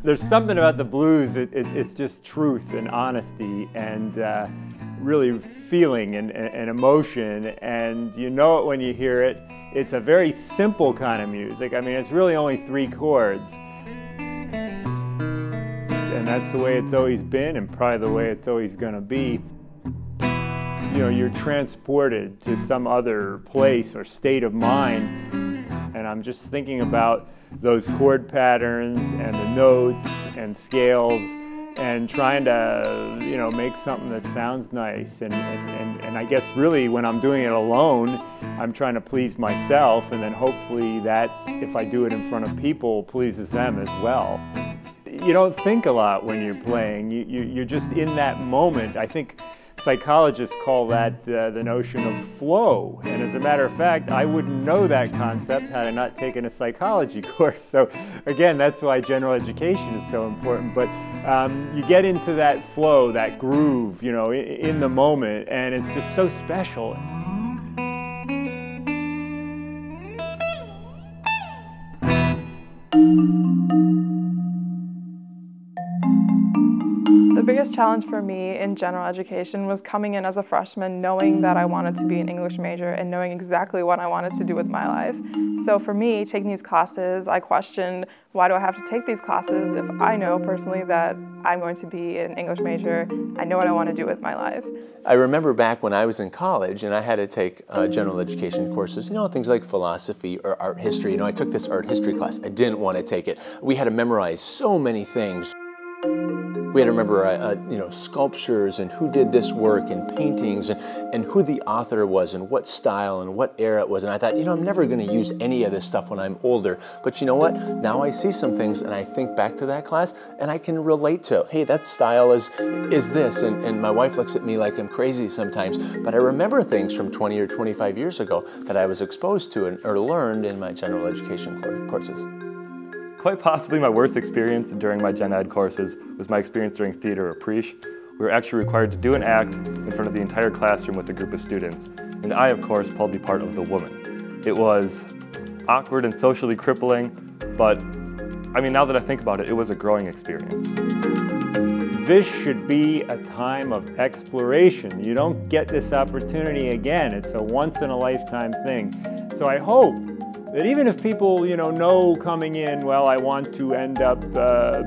There's something about the blues, it's just truth and honesty and really feeling and emotion, and you know it when you hear it. It's a very simple kind of music. I mean, it's really only 3 chords. And that's the way it's always been and probably the way it's always going to be. You know, you're transported to some other place or state of mind, and I'm just thinking about those chord patterns and the notes and scales and trying to, you know, make something that sounds nice. And I guess really when I'm doing it alone, I'm trying to please myself, and then hopefully that, if I do it in front of people, pleases them as well. You don't think a lot when you're playing. You're just in that moment. I think psychologists call that the notion of flow. And as a matter of fact, I wouldn't know that concept had I not taken a psychology course. So again, that's why general education is so important. But you get into that flow, that groove, you know, in the moment, and it's just so special. The biggest challenge for me in general education was coming in as a freshman knowing that I wanted to be an English major and knowing exactly what I wanted to do with my life. So for me, taking these classes, I questioned, why do I have to take these classes if I know personally that I'm going to be an English major, I know what I want to do with my life. I remember back when I was in college and I had to take general education courses, you know, things like philosophy or art history. You know, I took this art history class. I didn't want to take it. We had to memorize so many things. We had to remember, you know, sculptures and who did this work and paintings and who the author was and what style and what era it was. And I thought, you know, I'm never going to use any of this stuff when I'm older. But you know what? Now I see some things and I think back to that class and I can relate to, hey, that style is this. And my wife looks at me like I'm crazy sometimes. But I remember things from 20 or 25 years ago that I was exposed to or learned in my general education courses. Quite possibly my worst experience during my gen ed courses was my experience during theater or preach. We were actually required to do an act in front of the entire classroom with a group of students. And I, of course, played the part of the woman. It was awkward and socially crippling, but I mean, now that I think about it, it was a growing experience. This should be a time of exploration. You don't get this opportunity again. It's a once-in-a-lifetime thing. So I hope that even if people, you know coming in, well, I want to end up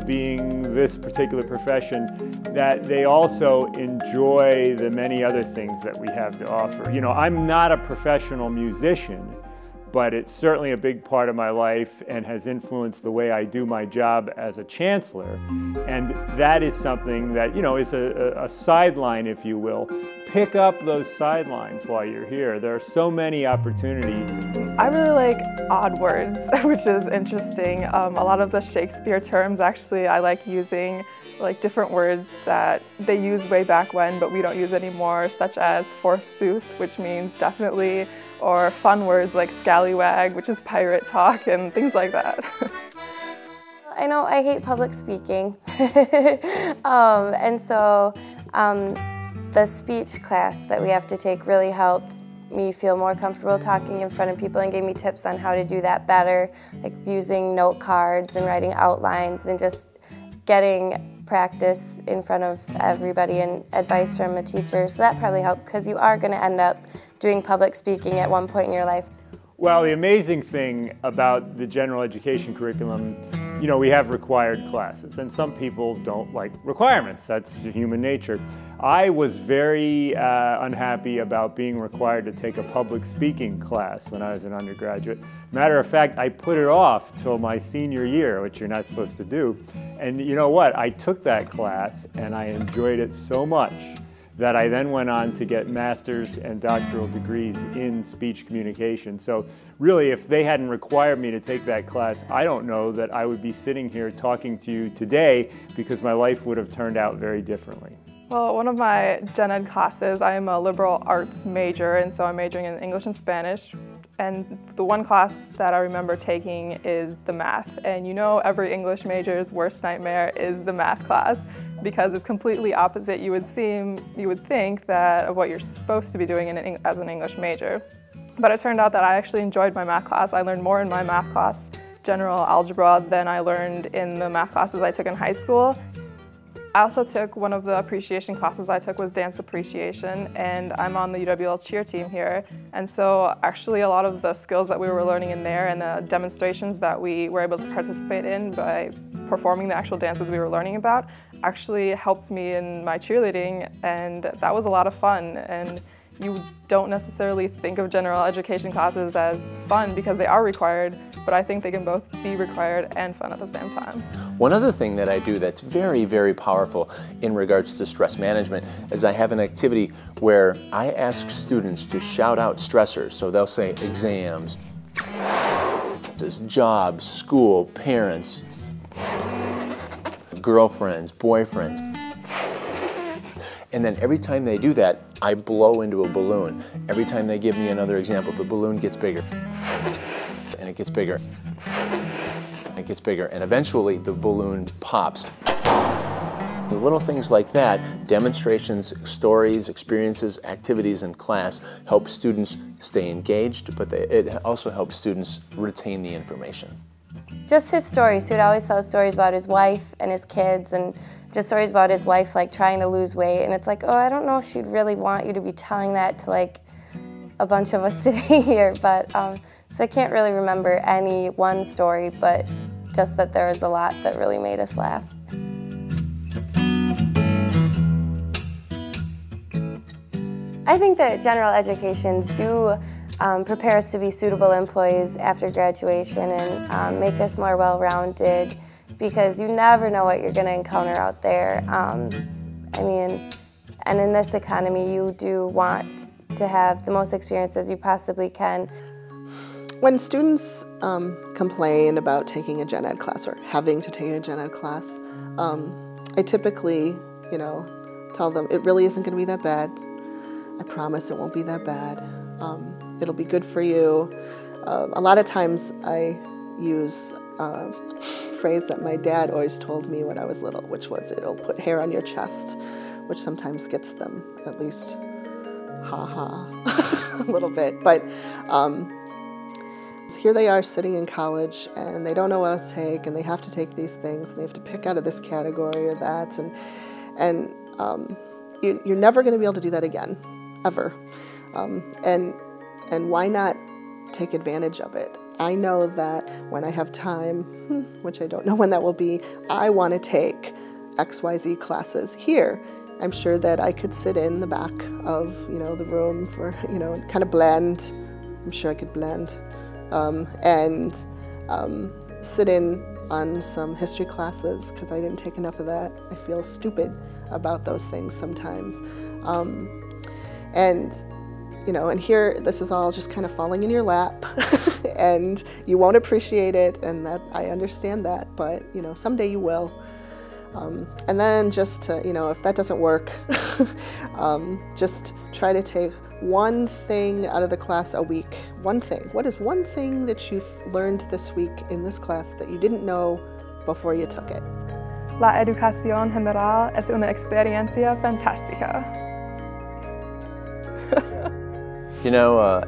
being this particular profession, that they also enjoy the many other things that we have to offer. You know, I'm not a professional musician, but it's certainly a big part of my life and has influenced the way I do my job as a chancellor. And that is something that, you know, is a sideline, if you will. Pick up those sidelines while you're here. There are so many opportunities. I really like odd words, which is interesting. A lot of the Shakespeare terms, actually, I like using like different words that they used way back when, but we don't use anymore, such as forsooth, which means definitely, or fun words like scallywag, which is pirate talk, and things like that. I know I hate public speaking, and so the speech class that we have to take really helped me feel more comfortable talking in front of people and gave me tips on how to do that better, like using note cards and writing outlines and just getting practice in front of everybody and advice from a teacher. So that probably helped because you are going to end up doing public speaking at one point in your life. Well, the amazing thing about the general education curriculum, you know, we have required classes, and some people don't like requirements. That's human nature. I was very unhappy about being required to take a public speaking class when I was an undergraduate. Matter of fact, I put it off till my senior year, which you're not supposed to do. And you know what? I took that class and I enjoyed it so much that I then went on to get master's and doctoral degrees in speech communication. So really, if they hadn't required me to take that class, I don't know that I would be sitting here talking to you today, because my life would have turned out very differently. Well, one of my gen ed classes, I am a liberal arts major, and so I'm majoring in English and Spanish. And the one class that I remember taking is the math. And you know, every English major's worst nightmare is the math class, because it's completely opposite. You would think that of what you're supposed to be doing as an English major. But it turned out that I actually enjoyed my math class. I learned more in my math class general algebra than I learned in the math classes I took in high school. I also took one of the appreciation classes I took was dance appreciation, and I'm on the UWL cheer team here. And so actually a lot of the skills that we were learning in there and the demonstrations that we were able to participate in by performing the actual dances we were learning about actually helped me in my cheerleading, and that was a lot of fun. And you don't necessarily think of general education classes as fun because they are required, but I think they can both be required and fun at the same time. One other thing that I do that's very, very powerful in regards to stress management is I have an activity where I ask students to shout out stressors. So they'll say exams, jobs, school, parents, girlfriends, boyfriends. And then every time they do that, I blow into a balloon. Every time they give me another example, the balloon gets bigger. And it gets bigger. And it gets bigger. And eventually the balloon pops. The little things like that, demonstrations, stories, experiences, activities in class help students stay engaged, but it also helps students retain the information. Just his stories. He would always tell stories about his wife and his kids, and just stories about his wife like trying to lose weight. And it's like, oh, I don't know if she'd really want you to be telling that to like a bunch of us sitting here. But so I can't really remember any one story, but just that there was a lot that really made us laugh. I think that general educations do prepare us to be suitable employees after graduation and make us more well-rounded, because you never know what you're going to encounter out there. I mean, and in this economy, you do want to have the most experiences you possibly can. When students complain about taking a gen ed class or having to take a gen ed class, I typically, tell them it really isn't going to be that bad. I promise it won't be that bad. It'll be good for you. A lot of times I use a phrase that my dad always told me when I was little, which was, it'll put hair on your chest, which sometimes gets them at least ha-ha a little bit. But here they are sitting in college and they don't know what to take, and they have to take these things and they have to pick out of this category or that, and you're never going to be able to do that again, ever. And why not take advantage of it? I know that when I have time, which I don't know when that will be, I want to take XYZ classes here. I'm sure that I could sit in the back of, the room for, kind of blend. I'm sure I could blend. And sit in on some history classes because I didn't take enough of that. I feel stupid about those things sometimes. And here, this is all just kind of falling in your lap, and you won't appreciate it, and that I understand that, but, someday you will. And then just to, if that doesn't work, just try to take one thing out of the class a week. One thing. What is one thing that you've learned this week in this class that you didn't know before you took it? La educación general es una experiencia fantástica.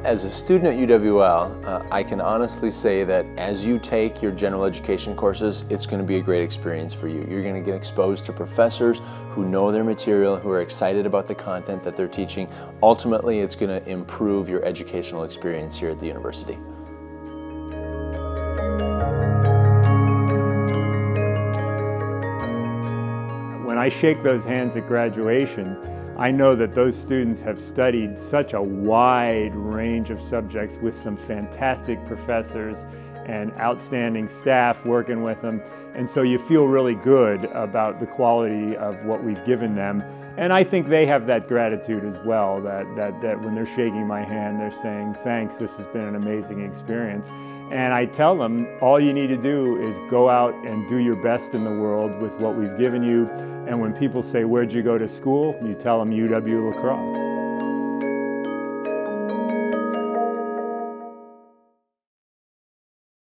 As a student at UWL, I can honestly say that as you take your general education courses, it's going to be a great experience for you. You're going to get exposed to professors who know their material, who are excited about the content that they're teaching. Ultimately, it's going to improve your educational experience here at the university. When I shake those hands at graduation, I know that those students have studied such a wide range of subjects with some fantastic professors and outstanding staff working with them. And so you feel really good about the quality of what we've given them. And I think they have that gratitude as well, that when they're shaking my hand, they're saying, thanks, this has been an amazing experience. And I tell them, all you need to do is go out and do your best in the world with what we've given you. And when people say, where'd you go to school? You tell them UW La Crosse.